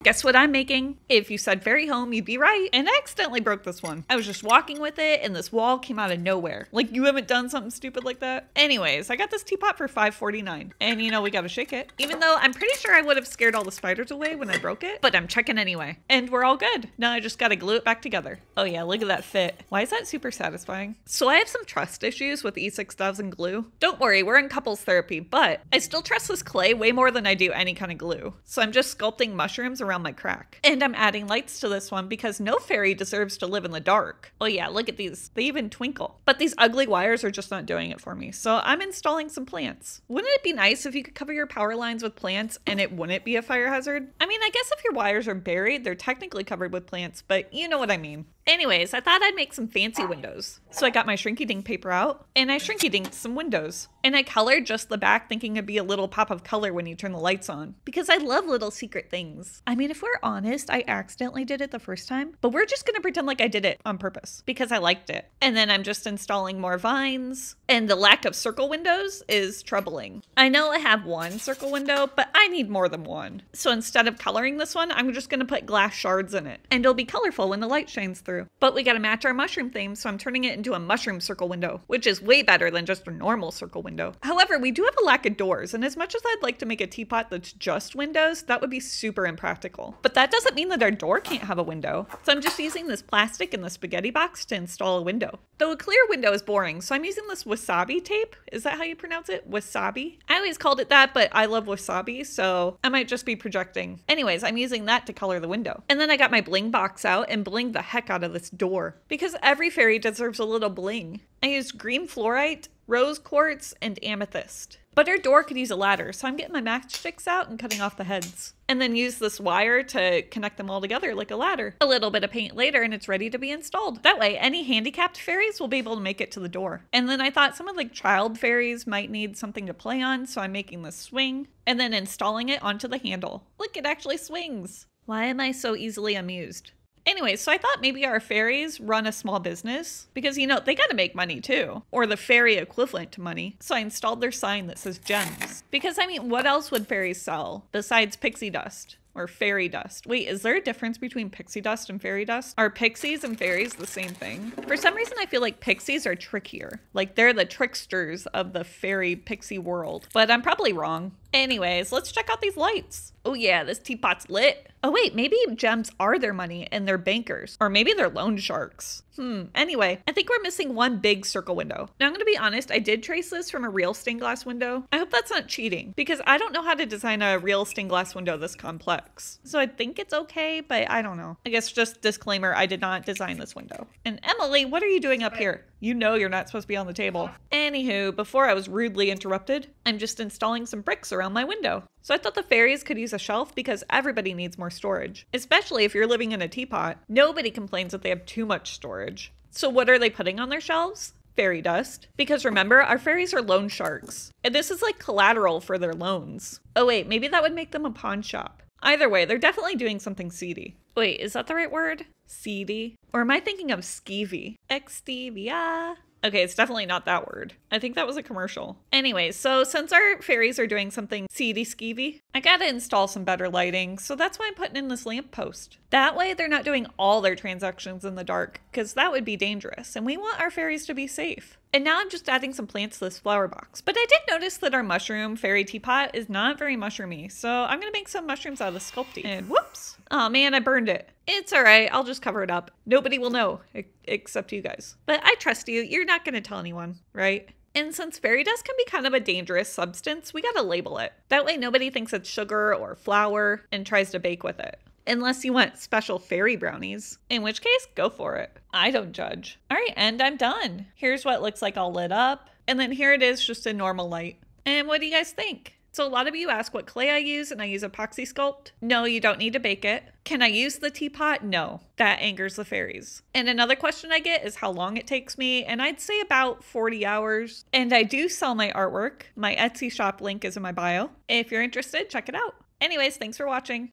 Guess what I'm making? If you said fairy home, you'd be right. And I accidentally broke this one. I was just walking with it and this wall came out of nowhere. Like, you haven't done something stupid like that? Anyways, I got this teapot for $5.49. And you know, we gotta shake it. Even though I'm pretty sure I would have scared all the spiders away when I broke it, but I'm checking anyway. And we're all good. Now I just gotta glue it back together. Oh yeah, look at that fit. Why is that super satisfying? So I have some trust issues with E6 Doves and glue. Don't worry, we're in couples therapy, but I still trust this clay way more than I do any kind of glue. So I'm just sculpting mushrooms around my crack. And I'm adding lights to this one because no fairy deserves to live in the dark. Oh yeah, look at these. They even twinkle. But these ugly wires are just not doing it for me. So I'm installing some plants. Wouldn't it be nice if you could cover your power lines with plants and it wouldn't be a fire hazard? I mean, I guess if your wires are buried, they're technically covered with plants, but you know what I mean. Anyways, I thought I'd make some fancy windows. So I got my Shrinky Dink paper out and I Shrinky Dinked some windows. And I colored just the back thinking it'd be a little pop of color when you turn the lights on. Because I love little secret things. I mean, if we're honest, I accidentally did it the first time. But we're just gonna pretend like I did it on purpose. Because I liked it. And then I'm just installing more vines. And the lack of circle windows is troubling. I know I have one circle window, but I need more than one. So instead of coloring this one, I'm just gonna put glass shards in it. And it'll be colorful when the light shines through. But we gotta match our mushroom theme, so I'm turning it into a mushroom circle window, which is way better than just a normal circle window. However, we do have a lack of doors, and as much as I'd like to make a teapot that's just windows, that would be super impractical. But that doesn't mean that our door can't have a window. So I'm just using this plastic and the spaghetti box to install a window. Though a clear window is boring, so I'm using this wasabi tape. Is that how you pronounce it? Wasabi? I always called it that, but I love wasabi, so I might just be projecting. Anyways, I'm using that to color the window. And then I got my bling box out and blinged the heck out of this door. Because every fairy deserves a little bling. I used green fluorite, rose quartz, and amethyst. But our door could use a ladder, so I'm getting my matchsticks out and cutting off the heads. And then use this wire to connect them all together like a ladder. A little bit of paint later and it's ready to be installed. That way, any handicapped fairies will be able to make it to the door. And then I thought some of the child fairies might need something to play on, so I'm making this swing and then installing it onto the handle. Look, it actually swings. Why am I so easily amused? Anyway, so I thought maybe our fairies run a small business because, you know, they gotta make money too, or the fairy equivalent to money. So I installed their sign that says gems because, I mean, what else would fairies sell besides pixie dust? Or fairy dust. Wait, is there a difference between pixie dust and fairy dust? Are pixies and fairies the same thing? For some reason, I feel like pixies are trickier. Like they're the tricksters of the fairy pixie world, but I'm probably wrong. Anyways, let's check out these lights. Oh yeah, this teapot's lit. Oh wait, maybe gems are their money and they're bankers. Or maybe they're loan sharks. Anyway, I think we're missing one big circle window. Now I'm gonna be honest, I did trace this from a real stained glass window. I hope that's not cheating because I don't know how to design a real stained glass window this complex. So I think it's okay, but I don't know. I guess just disclaimer, I did not design this window. And Emily, what are you doing up here? You know you're not supposed to be on the table. Anywho, before I was rudely interrupted, I'm just installing some bricks around my window. So I thought the fairies could use a shelf because everybody needs more storage, especially if you're living in a teapot. Nobody complains that they have too much storage. So what are they putting on their shelves? Fairy dust. Because remember, our fairies are loan sharks, and this is like collateral for their loans. Oh wait, maybe that would make them a pawn shop. Either way, they're definitely doing something seedy. Wait, is that the right word? Seedy? Or am I thinking of skeevy? Extevia? Okay, it's definitely not that word. I think that was a commercial. Anyways, so since our fairies are doing something seedy skeevy, I gotta install some better lighting, so that's why I'm putting in this lamp post. That way they're not doing all their transactions in the dark, because that would be dangerous, and we want our fairies to be safe. And now I'm just adding some plants to this flower box. But I did notice that our mushroom fairy teapot is not very mushroomy, so I'm gonna make some mushrooms out of the Sculpey. And whoops! Oh man, I burned it. It's alright, I'll just cover it up. Nobody will know, except you guys. But I trust you, you're not gonna tell anyone, right? And since fairy dust can be kind of a dangerous substance, we gotta label it. That way nobody thinks it's sugar or flour and tries to bake with it. Unless you want special fairy brownies, in which case, go for it. I don't judge. All right, and I'm done. Here's what it looks like all lit up. And then here it is, just a normal light. And what do you guys think? So a lot of you ask what clay I use, and I use Epoxy Sculpt. No, you don't need to bake it. Can I use the teapot? No, that angers the fairies. And another question I get is how long it takes me, and I'd say about 40 hours. And I do sell my artwork. My Etsy shop link is in my bio. If you're interested, check it out. Anyways, thanks for watching.